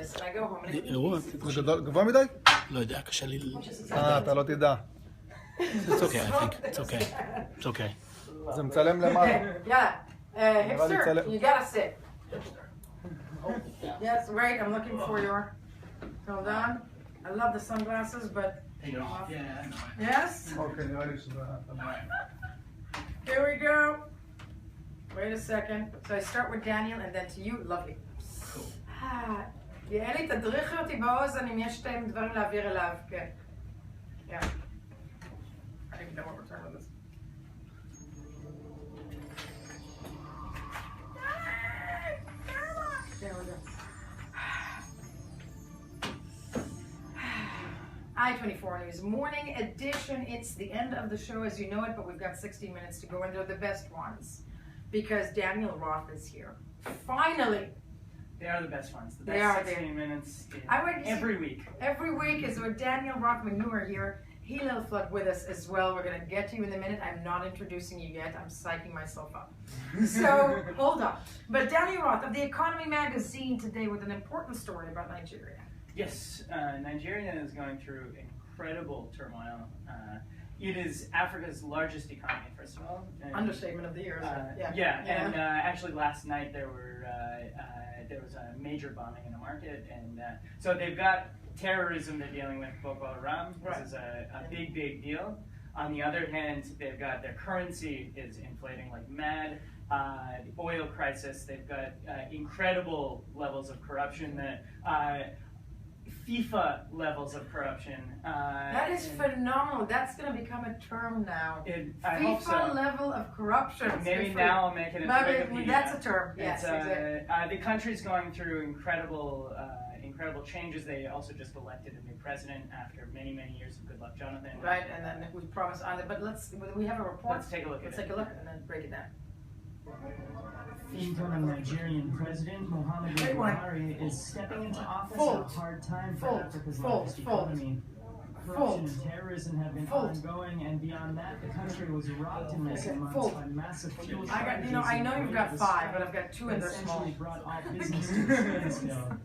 this and I go home and I אירוע, זה גבוה מדי? לא יודע, קשה לי... אתה לא תדע. It's okay, I think. It's okay. It's okay. זה מצלם למעלה. yeah, hipster, צלם. you gotta sit. Yes, right, I'm looking for your, hold on. I love the sunglasses, but, Take it off. Yeah, yes, אוקיי, נראה לי שזה... here we go. Wait a second. So I start with Daniel and then to you, lovely. יעלי, תדריכי אותי באוזן אם יש שתיים דברים להעביר אליו, כן. Yeah. I don't even know what we're talking about this. There we go. I-24 News Morning Edition. It's the end of the show as you know it, but we've got 60 minutes to go, and they're the best ones because Daniel Roth is here. Finally! They are the best ones. The They best are 16 minutes every week. Every week is with Daniel Roth. When you are here, Hillel Fuld with us as well. We're going to get to you in a minute. I'm not introducing you yet. I'm psyching myself up. So, hold on. But Daniel Roth of The Economy magazine today with an important story about Nigeria. Yes, Nigeria is going through incredible turmoil. It is Africa's largest economy, first of all. Understatement of the year, isn't it? And actually last night there was a major bombing in the market, and so they've got terrorism they're dealing with, Boko Haram. This is a big, big deal. On the other hand, they've got their currency is inflating like mad. The oil crisis, they've got incredible levels of corruption. FIFA levels of corruption. That is phenomenal. That's going to become a term now. I hope so. FIFA level of corruption. Maybe now I'll make it a Wikipedia. That's a term. Yes, exactly. The country's going through incredible changes. They also just elected a new president after many, many years of good luck, Jonathan. Right, and then we promise on it. But we have a report. Let's take a look at it. Let's take a look and then break it down. Incoming Nigerian President Muhammadu Buhari is stepping into office at a hard time for Africa's largest economy. Corruption and terrorism have been ongoing, and beyond that, the country was rocked in recent months by massive fuel shortages. I know you've got five, but I've got two and they're small. Essentially brought all business to a standstill.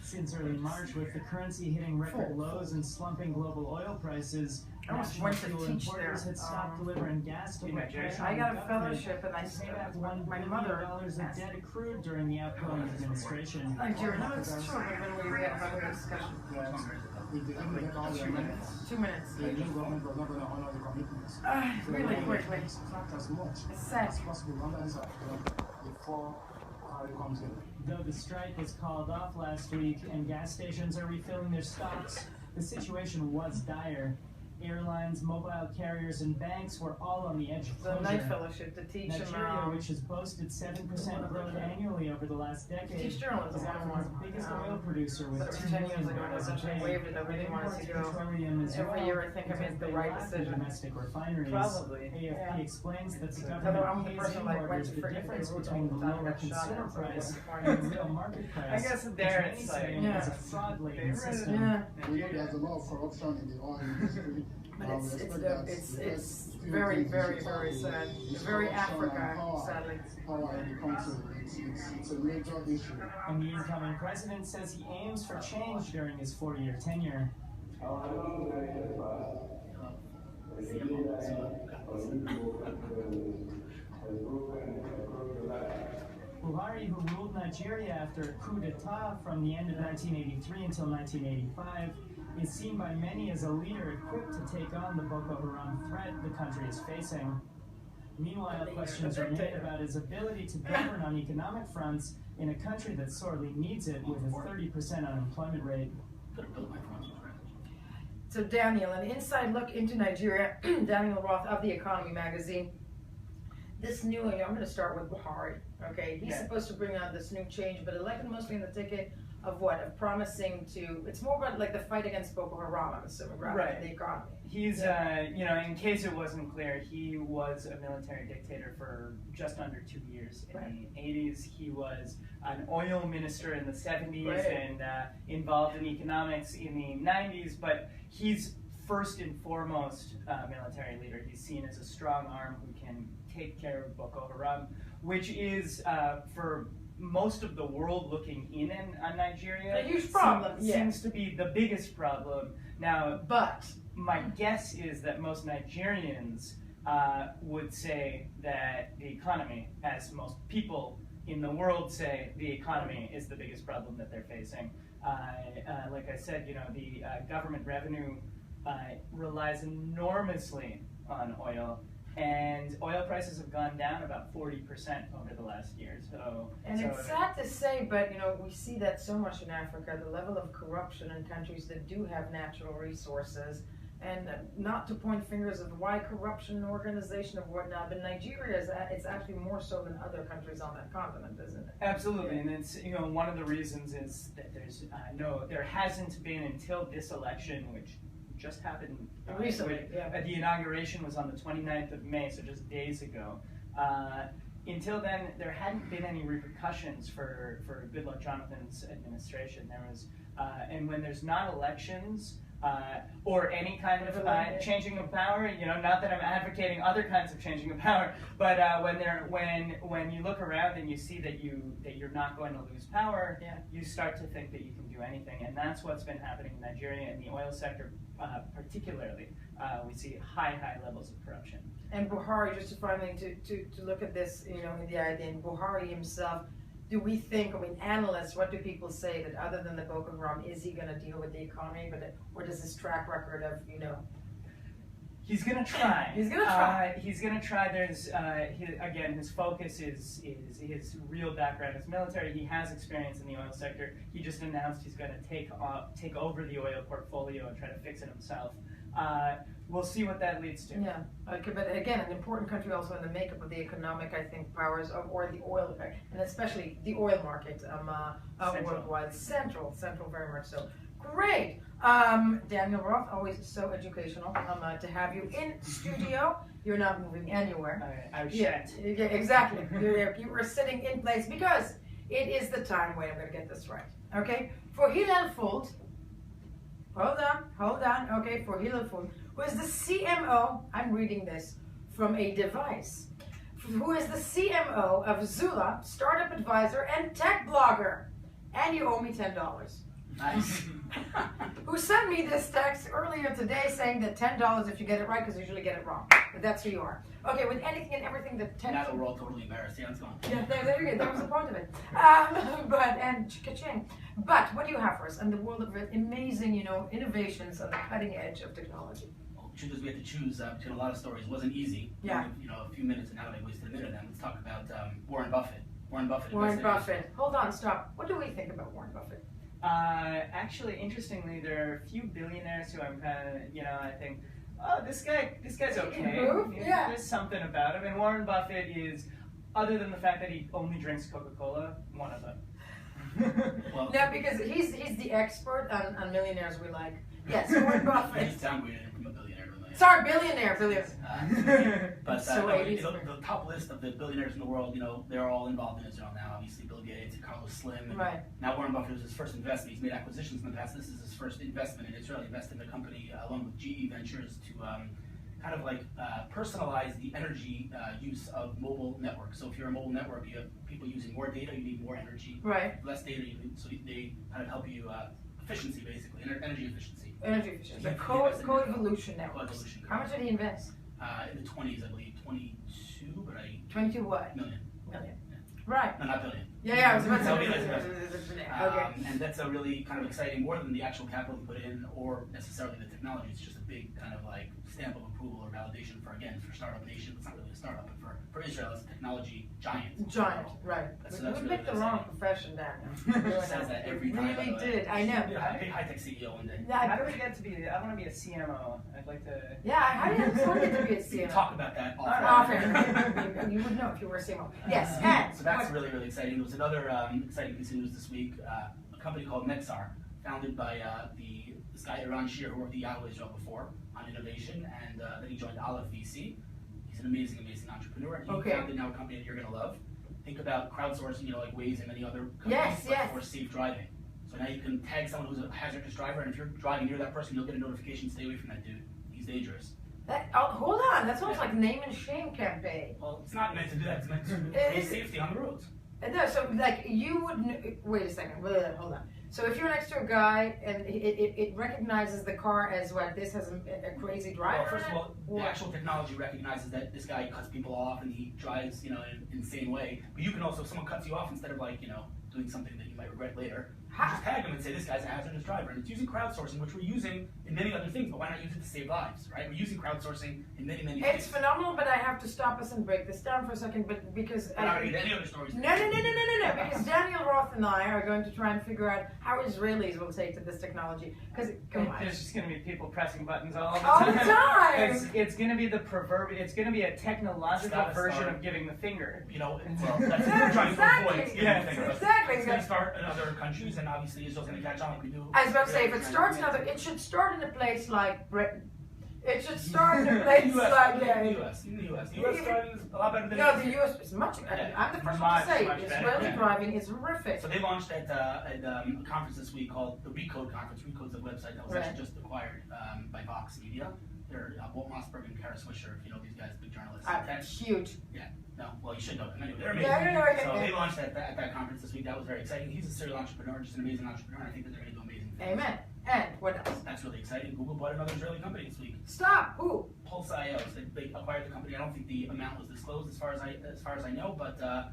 Since early March, with the currency hitting record lows and slumping global oil prices, national fuel importers had stopped delivering gas to Nigeria. I got a fellowship and I paid back $1 my billion mother of debt accrued during the outgoing administration. Nigeria, no, it's true, but when we have another discussion. 2 minutes. Really quickly. It's sad. Though the strike was called off last week and gas stations are refilling their stocks, the situation was dire. Airlines, mobile carriers, and banks were all on the edge of closure. The night fellowship to teach Nigeria, which has boasted 7% growth annually over the last decade, is Africa's biggest oil producer with 2 million barrels a day. Every year I think I made the right decision. Domestic refineries. Probably. AFP explains that the government pays importers the difference between the lower consumer price and the real market price. I guess there it's like is a fraud-laden system. There's a lot of corruption in the oil industry. But it's very, very, very sad. Very Africa, sadly. It's a major issue. And the incoming president says he aims for change during his 4-year tenure. Buhari, who ruled Nigeria after a coup d'etat from the end of 1983 until 1985, is seen by many as a leader equipped to take on the Boko Haram threat the country is facing. Meanwhile, questions remain about his ability to govern on economic fronts in a country that sorely needs it with a 30% unemployment rate. So Daniel, an inside look into Nigeria, Daniel Roth of The Economy magazine. This new, I'm going to start with Buhari, okay? He's supposed to bring on this new change, but elected mostly in the ticket of what? Of promising to, it's more about like the fight against Boko Haram, I'm assuming, rather than the economy. He's, in case it wasn't clear, he was a military dictator for just under 2 years. In the 80s, he was an oil minister in the 70s and involved in economics in the 90s, but he's first and foremost a military leader. He's seen as a strong arm who can take care of Boko Haram, which is, for most of the world looking in on Nigeria A huge problem, seems to be the biggest problem. Now, But my guess is that most Nigerians would say that the economy, as most people in the world say, the economy is the biggest problem that they're facing. Like I said, the government revenue relies enormously on oil, and oil prices have gone down about 40% over the last year. it's sad to say, but we see that so much in Africa, the level of corruption in countries that do have natural resources, and not to point fingers of why corruption and organization of whatnot, but Nigeria it's actually more so than other countries on that continent, isn't it? Absolutely, and it's one of the reasons is that there hasn't been until this election, which just happened Recently, yeah. The inauguration was on the 29th of May, so just days ago. Until then, there hadn't been any repercussions for Goodluck Jonathan's administration. There was, and when there's not elections or any kind of changing of power, not that I'm advocating other kinds of changing of power, but when you look around and you see that you're not going to lose power, you start to think that you can do anything, and that's what's been happening in Nigeria in the oil sector, particularly. We see high levels of corruption. And Buhari, just to finally to look at this, in the idea, and Buhari himself, do we think, analysts, what do people say that other than the Boko Haram, is he going to deal with the economy, or does his track record of, He's gonna try. He's gonna try. He's gonna try. There's again, his focus is his real background is military. He has experience in the oil sector. He just announced he's gonna take over the oil portfolio and try to fix it himself. We'll see what that leads to. Yeah, okay, but again, an important country also in the makeup of the economic, I think, powers or the oil, and especially the oil market worldwide. Central, very much so. Great. Daniel Roth, always so educational to have you in studio. You're not moving anywhere. I shan't. Yeah, exactly. You were sitting in place because it is the time. Wait, I'm going to get this right. Okay, for Hillel Fuld. Hold on. Okay, for Hillel Fuld, who is the CMO. I'm reading this from a device. Who is the CMO of Zula, startup advisor and tech blogger, and you owe me $10. Nice. Who sent me this text earlier today saying that $10 if you get it right, because I usually get it wrong. But that's who you are. Okay, with anything and everything that Now that we're all totally embarrassed. Yeah, it's gone. Yeah, there you go. That was the point of it. And cha-ching. But what do you have for us in the world of amazing, innovations on the cutting edge of technology? Well, truth is, we had to choose between a lot of stories. It wasn't easy. Yeah. A few minutes, and now I wasted a minute. And let's talk about Warren Buffett. Warren Buffett. Hold on, stop. What do we think about Warren Buffett? Actually, interestingly, there are a few billionaires who I'm kind of, I think, oh, this guy's okay. Yeah. There's something about him. And Warren Buffett is, other than the fact that he only drinks Coca-Cola, one of them. Well, no, because he's the expert on millionaires we like. Yes, Warren Buffett. I just downgraded him from a billionaire to a millionaire. Sorry, billionaire. But So the top list of the billionaires in the world, they're all involved in Israel now. Obviously, Bill Gates and Carlos Slim. And Right. Now Warren Buffett was his first investment. He's made acquisitions in the past. This is his first investment in Israel. He invested in the company along with GE Ventures to kind of like personalize the energy use of mobile networks. So if you're a mobile network, you have people using more data, you need more energy. Right. Less data, so they kind of help you efficiency, basically, energy efficiency. Energy efficiency. The He Co-Evolution invested in Networks. Co-Evolution, How much did he invest? in the 20s, I believe, 22, but 22 what? million. Right. No, not billion. Yeah, I was about to No, say. he was Okay. And that's a really kind of exciting, more than the actual capital you put in or necessarily the technology. It's just a big kind of like stamp of approval or validation for Startup Nation. It's not really a startup, but for Israel, it's a technology giant. Giant, right. That's We really picked the wrong profession, Daniel. It says that every We time. by really the way. did, I know. Be a big high-tech CEO one day. How do we get to be? I want to be a CMO. I'd like to. Yeah, how do you get to be a We CMO? can talk about that Often. You would know if you were a CMO. Yes, and So that's really, really exciting. There was another exciting piece of news this week. A company called Nexar, founded by this guy Iran Shir, who worked at Yahoo Israel before on innovation, and then he joined Aleph VC. He's an amazing, amazing entrepreneur. And he founded now a company that you're going to love. Think about crowdsourcing, like Waze and many other companies, but for safe driving. So now you can tag someone who's a hazardous driver, and if you're driving near that person, you'll get a notification, stay away from that dude. He's dangerous. hold on, that sounds like name and shame campaign. Well, it's not meant to do that. It's meant to It create is- safety on the roads. No, so like you would wait a second. Hold on. So if you're next to a guy and it recognizes the car as what this has a crazy driver. Well, first of all, the What? actual technology recognizes that this guy cuts people off and he drives, in an insane way. But you can also, if someone cuts you off, instead of doing something that you might regret later, you just tag them and say this guy's a hazardous driver. And it's using crowdsourcing, which we're using in many other things. But why not use it to save lives, right? We're using crowdsourcing in many It's things. phenomenal, but I have to stop us and break this down for a second, but because We're not going to get any other stories. No, because Daniel Roth and I are going to try and figure out how Israelis will take to this technology. Because, come on. There's just going to be people pressing buttons all the All time. the time! It's going to be the proverbial, it's going to be a technological Gotta version start. of giving the finger. Well, that's what we're trying to avoid. Exactly. Giving the finger. But Exactly. It's going to start in other countries, and obviously Israel's going to catch on like we do. I was about to say, if it starts in other, it should start in a place like Britain. It should start in a place like, in the US. US driving is a lot better than No, the US is much, Yeah. I'm the first one Much, to say, much better. Israeli Yeah. driving is horrific. So they launched at a conference this week called the Recode Conference. Recode's a website that was Right. actually just acquired by Vox Media. They're Walt Mossberg and Kara Swisher, if you know these guys, big journalists. Huge. No, well, you should know them anyway. They're amazing. Yeah, I know. So they launched at that conference this week. That was very exciting. He's a serial entrepreneur, just an amazing entrepreneur. And I think that they're going to do amazing things. Amen. And what else? That's really exciting. Google bought another Israeli company this week. Stop. Who? Pulse.io. So they acquired the company. I don't think the amount was disclosed as far as I know, but the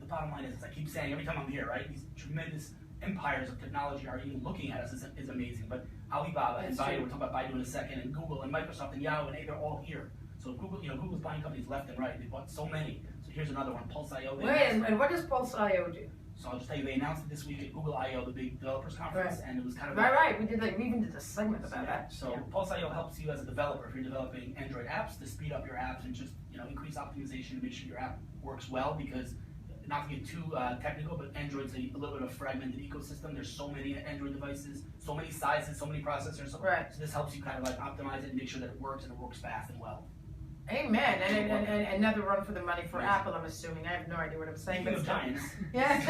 bottom line is, as I keep saying every time I'm here, right? These tremendous empires of technology are even looking at us is amazing. But Alibaba and That's Baidu, true. we're talking about Baidu in a second, and Google and Microsoft and Yahoo, and they're all here. So Google's buying companies left and right. They bought so many. So here's another one, Pulse.io. Wait, and what does Pulse.io do? So I'll just tell you, they announced it this week at Google I/O, the big developers conference, and it was kind of Right. We even did a segment about that. So Pulse.io helps you as a developer if you're developing Android apps to speed up your apps and just increase optimization and make sure your app works well. Because not to get too technical, but Android's a little bit of a fragmented ecosystem. There's so many Android devices, so many sizes, so many processors. So this helps you kind of optimize it and make sure that it works and it works fast and well. Amen. And another run for the money for Apple, I'm assuming. I have no idea what I'm saying. Speaking of giants, Yes.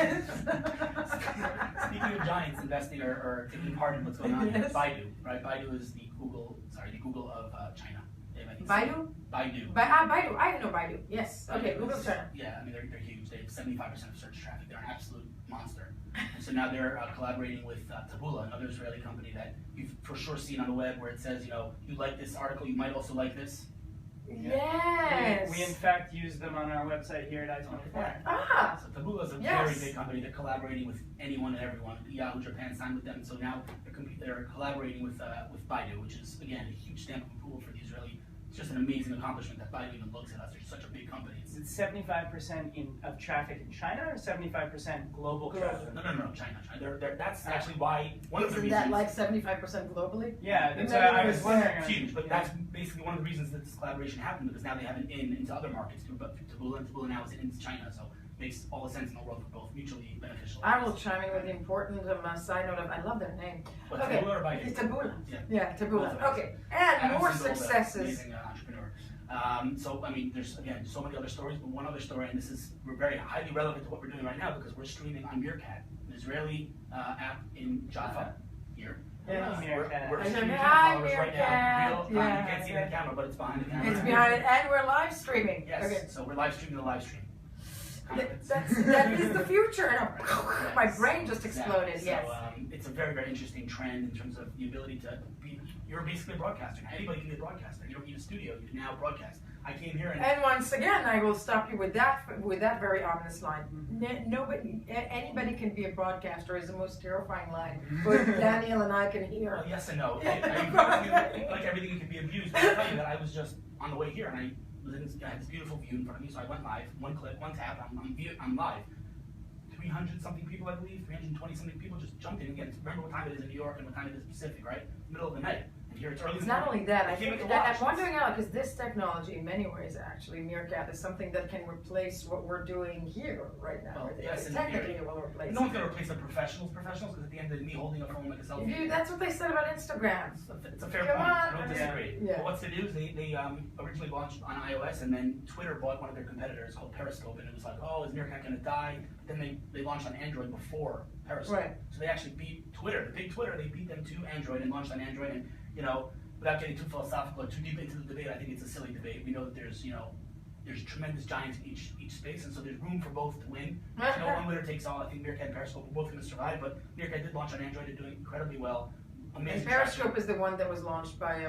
speaking of giants investing or taking part in what's going on, Yes. Baidu, right? Baidu is the Google of China. Baidu? Baidu. Baidu. I know Baidu. Yes. Okay, Baidu Google is- China. Yeah, I mean they're huge. They have 75% of search traffic. They're an absolute monster. And so now they're collaborating with Taboola, another Israeli company that you've for sure seen on the web, where it says, you like this article, you might also like this. Yes. We in fact use them on our website here at I-24. Ah. So Taboola is a Yes. very big company. They're collaborating with anyone and everyone. Yahoo Japan signed with them, so now they're collaborating with Baidu, which is again a huge stamp of approval for the Israeli. It's just an amazing accomplishment that Baidu even looks at us. They're such a big company. Is it 75% of traffic in China or 75% global traffic? No, China. That's actually why one of the Isn't reasons. that like 75% globally? Yeah, that's Maybe I was it's wondering. It's huge, but that's basically one of the reasons that this collaboration happened, because now they have an into other markets too. But Taboola now is into China, so it makes all the sense in the world for both, mutually beneficial. I will chime in with the important side note of I love their name. What, Okay. Taboola or Baidu? It's Taboola. Yeah. Taboola. Both of Okay. I And haven't more seen Taboola, successes. Amazing entrepreneur. So I mean, there's again so many other stories, but one other story, and we're very highly relevant to what we're doing right now because we're streaming on Meerkat, an Israeli app in Jaffa here. Yes. Meerkat. We're I know, streaming hi, followers right Meerkat. now. Real time. Yeah. You can't see it in the camera, but it's behind the camera. It's behind it, and we're live streaming. Yes. Okay. So we're live streaming the live stream. That is the future. And my brain just exploded. Exactly. Yes. So it's a very, very interesting trend in terms of the ability to be. You're basically a broadcaster. Now. Anybody can be a broadcaster. You don't need a studio. You can now broadcast. I came here And once again, I will stop you with that very ominous line. Anybody can be a broadcaster is the most terrifying line. But Daniel and I can hear. Well, yes and no. Like everything, it can be abused. But I'll tell you that I was just on the way here, and I had this beautiful view in front of me, so I went live. One click, one tap, I'm live. 300 something people, I believe, 320 something people just jumped in again. Remember what time it is in New York and what time it is Pacific, right? Middle of the night. And here it's early. It's not only that. I They came think with the watch. I'm wondering out because this technology, in many ways, actually, Meerkat is something that can replace what we're doing here right now. Well, yes, in Technically, theory. it will replace. No one's going to replace the professionals, because at the end of me holding a phone like a selfie. Dude, that's what they said about Instagram. It's a fair Come point. on. I don't disagree. Yeah. But what's the news? They originally launched on iOS, and then Twitter bought one of their competitors called Periscope, and it was like, oh, is Meerkat going to die? Then they launched on Android before Periscope. Right. So they actually beat Twitter, the big Twitter. They beat them to Android and launched on Android. And without getting too philosophical or too deep into the debate, I think it's a silly debate. We know that there's there's tremendous giants in each space, and so there's room for both to win. No one winner takes all. I think Meerkat and Periscope are both going to survive, but Meerkat did launch on Android. They're doing incredibly well. Amazing. And Periscope is the one that was launched by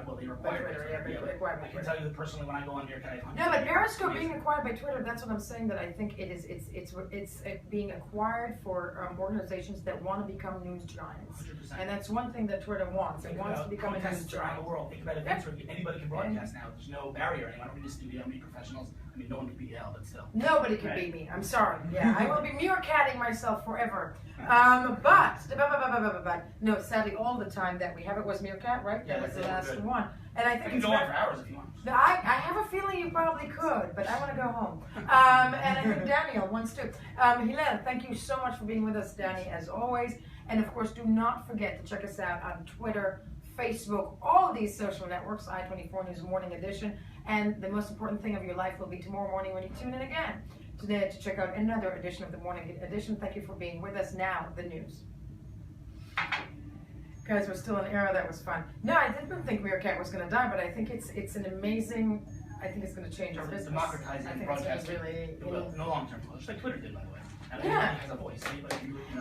well, they were acquired by Twitter. I can tell you that personally, when I go on Meerkat, no, but Periscope being acquired by Twitter, that's what I'm saying. That I think it's being acquired for organizations that want to become news giants, 100%. and that's one thing that Twitter wants. It wants to become a news around giant. the world. Think about events where anybody can broadcast now. There's no barrier anymore. I don't need a studio, I don't need professionals. I mean, no one can beat Hillel, but still. Nobody can beat me. I'm sorry. Yeah, I will be meerkatting myself forever. But no, sadly, all the time that we have it was meerkat, right? Yeah, That was the that's last good. one. And I think I can it's go on for hours if you want. I have a feeling you probably could, but I want to go home. And I think Daniel wants to. Hillel, thank you so much for being with us, Danny, as always. And of course, do not forget to check us out on Twitter, Facebook, all of these social networks, I-24 News Morning Edition. And the most important thing of your life will be tomorrow morning when you tune in again today to check out another edition of the Morning Edition. Thank you for being with us. Now, the news. Guys, we're still in an era that was fun. No, I didn't think Meerkat was going to die, but I think it's an amazing. I think it's going to change our business. Democratizing I think broadcasting. it's really, It will, in the long term, just like Twitter did, by the way. And Yeah. everybody has a voice.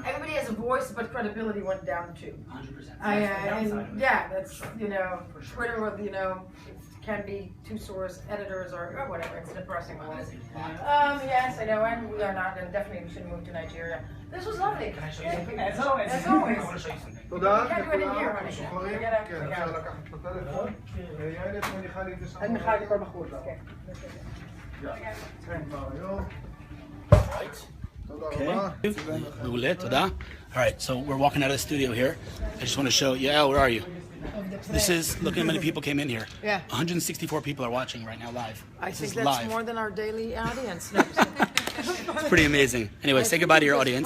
Everybody has a voice, but credibility went down too. 100%. Yeah, that's Twitter with it can be two source editors or whatever. It's a depressing one. Yes, I know, and we are not, and definitely we shouldn't move to Nigeria. This was lovely. Can I show you something? As always. As always. I want to show you something. תודה We can't do it in here, לכולם, honey. משוחררים. We gotta- כן, we אפשר gotta- לקחת את הטלפון. יעל ומיכל אם זה שם. And Michal, כל בחוץ. כן. כן, כבר היום. תודה רבה. מעולה, תודה. All right, so we're walking out of the studio here. I just want to show, Yael, where are you? This is, look at how many people came in here. Yeah. 164 people are watching right now live. I This think is that's live. more than our daily audience. No, It's pretty amazing. Anyway, say goodbye to your audience.